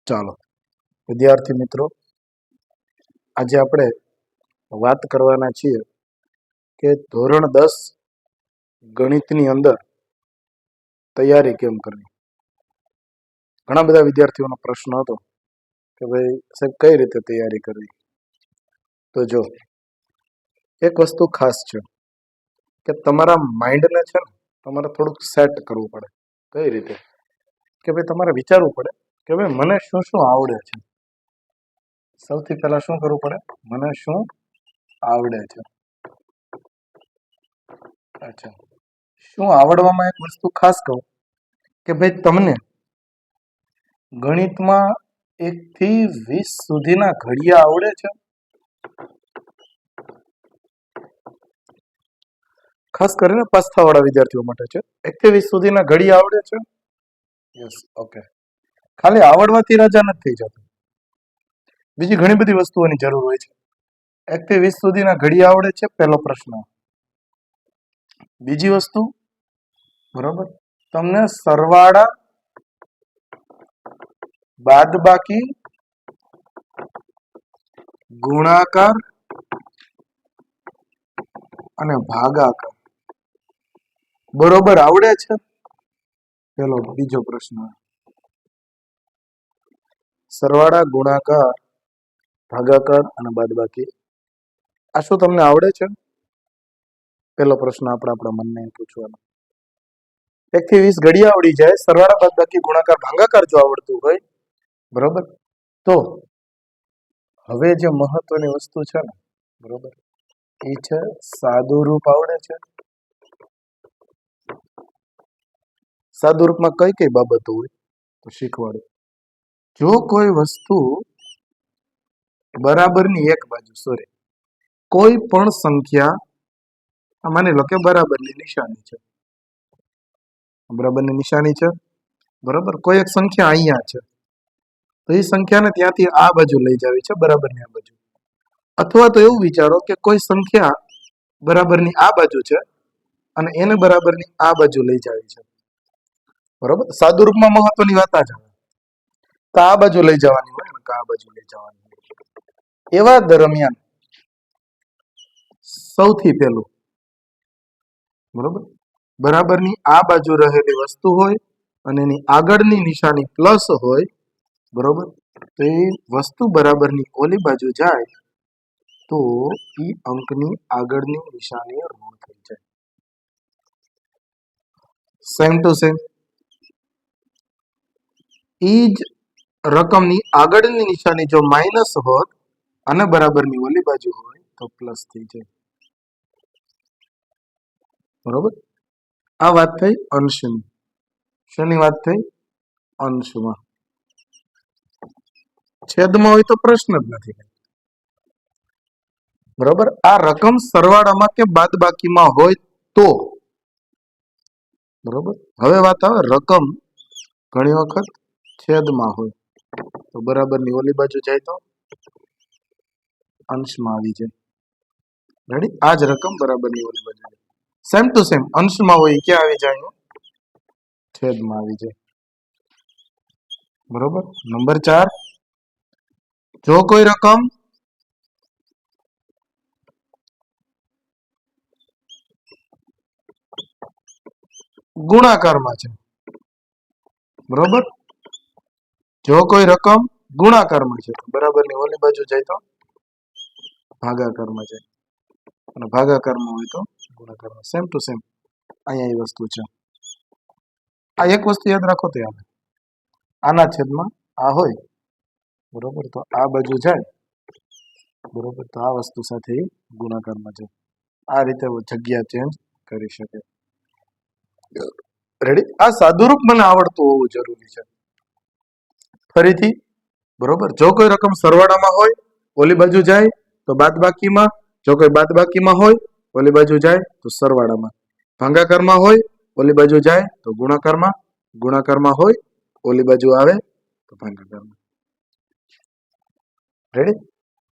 ચાલો વિદ્યાર્થી મિત્રો, આજે આપણે વાત કરવાના છીએ કે ધોરણ 10 ગણિતની અંદર તૈયારી કેમ કરવી. ઘણા બધા વિદ્યાર્થીઓનો પ્રશ્ન હતો કે ભાઈ સાહેબ કઈ રીતે તૈયારી કરવી. તો જો એક વસ્તુ ખાસ છે કે તમારા માઇન્ડને છે ને તમારે થોડુંક સેટ કરવું પડે. કઈ રીતે કે ભાઈ તમારે વિચારવું પડે કે ભાઈ મને શું શું આવડે છે. સૌથી પહેલા શું કરવું પડે, મને શું આવડે છે. અચ્છા, શું આવડવામાં એક વસ્તુ ખાસ કહું કે ભાઈ તમને ગણિતમાં 1 થી 20 સુધીના ઘડિયા આવડે છે. ખાસ કરીને પાસ થવાવાળા વિદ્યાર્થીઓ માટે છે. 1 થી 20 સુધીના ઘડિયા આવડે છે. Yes, okay. ખાલી આવડવાથી રાજા નથી થઈ જતું, બીજી ઘણી બધી વસ્તુઓની જરૂર હોય છે. 1 થી 20 સુધીના ઘડિયા આવડે છે, પહેલો પ્રશ્ન. બીજી વસ્તુ, બરોબર, તમને સરવાળા, બાદબાકી, ગુણાકાર અને ભાગાકાર બરોબર આવડે છે. પેલો. બીજો પ્રશ્ન, સરવાળા, ગુણાકાર, ભાગાકાર અને બાદબાકી આ શું તમને આવડે છે? પેલો પ્રશ્ન આપણા મનને પૂછવાનો. 1 થી 20 ઘડિયા આવડી જાય, સરવાળા, બાદબાકી, ગુણાકાર, ભાગાકાર જો આવડતું હોય, બરોબર, તો હવે જે મહત્વની વસ્તુ છે ને, બરોબર, એ છે સાદું રૂપ આવડે છે. સાદું રૂપમાં કઈ કઈ બાબતો હોય તો શીખવાડો. જો કોઈ વસ્તુ બરાબરની એક બાજુ, સોરી, કોઈ પણ સંખ્યા માની લો કે બરાબરની નિશાની છે. બરાબરની નિશાની છે, બરોબર. કોઈ એક સંખ્યા અહીંયા છે, તો એ સંખ્યાને ત્યાંથી આ બાજુ લઈ જાવી છે, બરાબરની આ બાજુ. અથવા તો એવું વિચારો કે કોઈ સંખ્યા બરાબરની આ બાજુ છે અને એને બરાબરની આ બાજુ લઈ જાવી છે, બરોબર. સાદું રૂપમાં મહત્વની વાત આ છે, તો આ બાજુ લઈ જવાની હોય ને આ બાજુ લઈ જવાની હોય. એવા દરમિયાન સૌથી પહેલું, બરોબર, બરાબરની આ બાજુ રહેલી વસ્તુ હોય અને એની આગળની નિશાની પ્લસ હોય, બરોબર, તો એ વસ્તુ બરાબરની ઓલી બાજુ જાય તો એ અંકની આગળની નિશાની ઋણ થઈ જાય. સેમ ટુ સેમ એ જ રકમની આગળની નિશાની જો માઇનસ હોત અને બરાબરની ઓલી બાજુ હોય તો પ્લસ થઈ જાય, બરોબર. આ વાત થઈ અંશની. શેની વાત થઈ? અંશમાં. છેદમાં હોય તો પ્રશ્ન જ નથી, બરોબર. આ રકમ સરવાળામાં કે બાદબાકીમાં હોય તો, બરોબર. હવે વાત આવે રકમ ઘણી વખત છેદમાં હોય તો બરાબરની ઓલી બાજુ જાય તો અંશમાં આવી જાય. રેડી? આ જ રકમ બરાબરની ઓલી બાજુ જાય. સેમ ટુ સેમ અંશમાં હોય ક્યાં આવી જાય? છેદમાં આવી જાય, બરોબર. નંબર 4, જો કોઈ રકમ ગુણાકારમાં છે, બરોબર. જો કોઈ રકમ ગુણાકારમાં છે, બરાબરની ઓલી બાજુ જાય તો ભાગાકારમાં જાય અને ભાગાકારમાં હોય તો ગુણાકારમાં. સેમ ટુ સેમ અહીંયા એ વસ્તુ છે. આ એક વસ્તુ યાદ રાખો તો યાદ, આના છેદમાં આ હોય, બરોબર, તો આ બાજુ જાય, બરોબર, તો આ વસ્તુ સાથે ગુણાકારમાં જાય. આ રીતે જગ્યા ચેન્જ કરી શકે. રેડી? આ સાદુરૂપ મને આવડતું હોવું જરૂરી છે. ફરીથી, બરોબર, જો કોઈ રકમ સરવાળામાં હોય ઓલી બાજુ જાય તો બાદબાકીમાં, જો કોઈ બાદબાકીમાં હોય ઓલી બાજુ જાય તો સરવાળામાં, ભાગાકારમાં હોય ઓલી બાજુ જાય તો ગુણાકારમાં, ગુણાકારમાં હોય ઓલી બાજુ આવે તો ભાગાકારમાં. રેડી?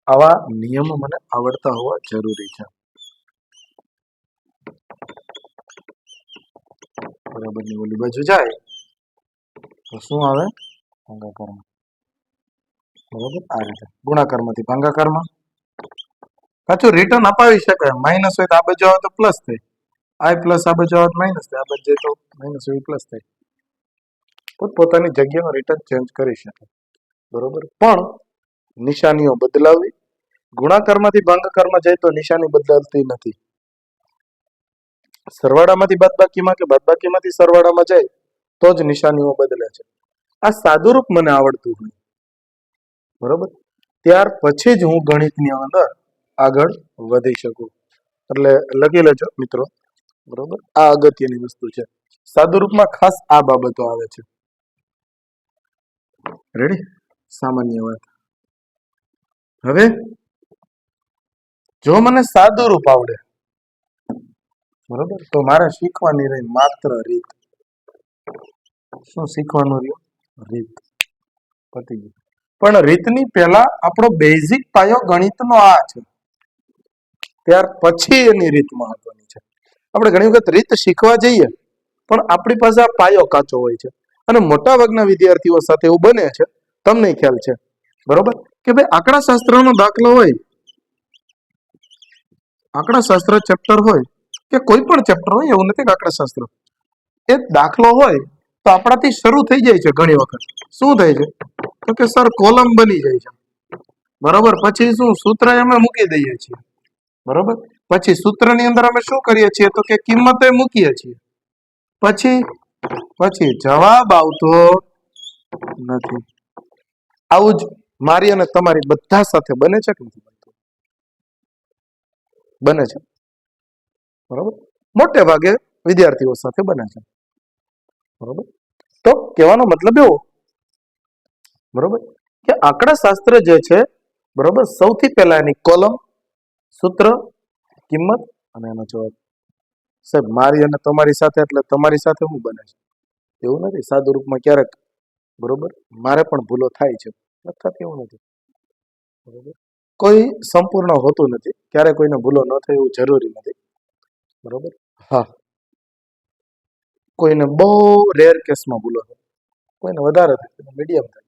આવા નિયમો મને આવડતા હોવા જરૂરી છે. બરાબરની ઓલી બાજુ જાય તો શું આવે? ભાગાકારમાં. બરોબર, આ રીતે ગુણાકારમાંથી ભાગાકારમાં. પાછું રિટર્ન અપાવી શકાય, માઇનસ હોય તો આ બાજુ આવે તો પ્લસ થાય, આઈ પ્લસ આ બાજુ આવે તો માઇનસ થાય, આ બાજુ જાય તો માઇનસ હોય પ્લસ થાય. પોતપોતાની જગ્યામાં રિટર્ન ચેન્જ કરી શકાય. બરોબર, પણ નિશાનીઓ બદલાવી. ગુણાકારમાંથી ભાગાકારમાં જાય તો નિશાની બદલાતી નથી. સરવાળામાંથી બાદબાકીમાં કે બાદબાકીમાંથી સરવાળામાં જાય તો જ નિશાનીઓ બદલે છે. આ સાદુરૂપ મને આવડતું હોય, બરોબર, ત્યાર પછી જ હું ગણિતની અંદર આગળ વધી શકું. એટલે લખી લેજો મિત્રો, બરોબર, આ અગત્યની વસ્તુ છે. સાદુરૂપમાં ખાસ આ બાબતો આવે છે. રેડી? સામાન્ય વાત. હવે જો મને સાદુરૂપ આવડે, બરોબર, તો મારે શીખવાની રહી માત્ર રીત. શું શીખવાનું રહ્યું? રીત. પતી ગયું. પણ રીતની પહેલા આપણો બેઝિક પાયો ગણિતનો આ છે, ત્યાર પછી એની રીત મહત્વની છે. આપણે ઘણી વખત રીત શીખવા જઈએ પણ આપણી પાસે આ પાયો કાચો હોય છે, અને મોટા ભાગના વિદ્યાર્થીઓ સાથે એવું બને છે, તમને ખ્યાલ છે, બરોબર, કે ભાઈ આંકડાશાસ્ત્રનો દાખલો હોય, આંકડાશાસ્ત્ર ચેપ્ટર હોય કે કોઈ પણ ચેપ્ટર હોય, એવું નથી કે આંકડાશાસ્ત્ર, એ દાખલો હોય તો આપણાથી શરૂ થઈ જાય છે. ઘણી વખત શું થાય છે તો કે સર કોલમ બની જાય છે, બરોબર, પછી શું સૂત્ર અમે મૂકી દઈએ છીએ, બરોબર, પછી સૂત્રની અંદર અમે શું કરીએ છીએ તો કે કિંમતે મૂકીએ છીએ, પછી જવાબ આવતો નથી. આવું જ મારી અને તમારી બધા સાથે બને છે કે નથી બનતું? બને છે, બરોબર, મોટે ભાગે વિદ્યાર્થીઓ સાથે બને છે, બરોબર. તો કહેવાનો મતલબ એવો, બરોબર, કે આંકડાશાસ્ત્ર જે છે, બરોબર, સૌથી પહેલા એની કોલમ, સૂત્ર, કિંમત અને એનો જવાબ. સાહેબ મારી અને તમારી સાથે એટલે તમારી સાથે શું બને છે? એવું નથી. સાદુરૂપમાં ક્યારેક, બરોબર, મારે પણ ભૂલો થાય છે, નથી થતી એવું નથી, બરોબર, કોઈ સંપૂર્ણ હોતું નથી, ક્યારે કોઈને ભૂલો ન થાય એવું જરૂરી નથી, બરોબર. હા, કોઈને બહુ રેર કેસમાં ભૂલો થાય, કોઈને વધારે થાય, મીડિયમ થાય,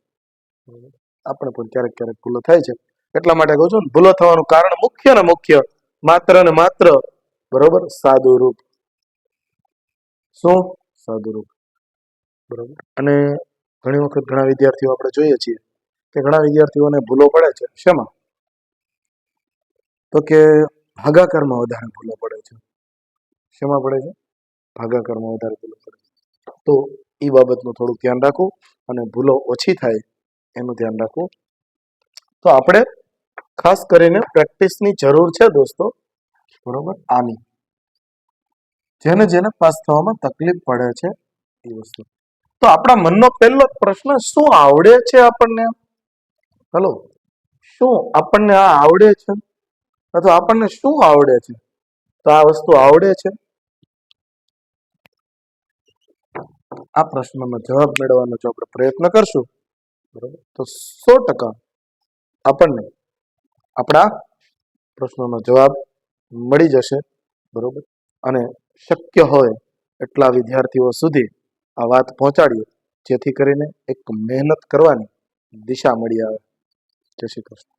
આપણે પણ ક્યારેક ક્યારેક ભૂલો થાય છે. એટલા માટે કહું છું ને, ભૂલો થવાનું કારણ મુખ્ય ને મુખ્ય માત્ર ને માત્ર, બરોબર, સાદુરૂપ. શું? સાદુરૂપ, બરોબર. અને ઘણી વખત ઘણા વિદ્યાર્થીઓ આપણે જોઈએ છીએ કે ઘણા વિદ્યાર્થીઓને ભૂલો પડે છે. શેમાં? તો કે ભાગાકારમાં વધારે ભૂલો પડે છે. શેમાં પડે છે? ભાગાકારમાં વધારે ભૂલો પડે છે. તો એ બાબતનું થોડુંક ધ્યાન રાખવું અને ભૂલો ઓછી થાય એનું ધ્યાન રાખવું. તો આપણે ખાસ કરીને પ્રેક્ટિસની જરૂર છે દોસ્તો, બરોબર, આની. જેને જેને પાસ થવામાં તકલીફ પડે છે એ વસ્તુ. તો આપણા મનનો પહેલો પ્રશ્ન, શું આવડે છે આપણને? હલો, શું આપણને આ આવડે છે? અથવા આપણને શું આવડે છે? તો આ વસ્તુ આવડે છે? આ પ્રશ્નનો જવાબ મેળવવાનો જો આપણે પ્રયત્ન કરશું, બરોબર, તો 100% આપણને આપણા પ્રશ્નોનો જવાબ મળી જશે, બરોબર. અને શક્ય હોય એટલા વિદ્યાર્થીઓ સુધી આ વાત પહોંચાડીએ, જેથી કરીને એક મહેનત કરવાની દિશા મળી આવે. જય શ્રી કૃષ્ણ.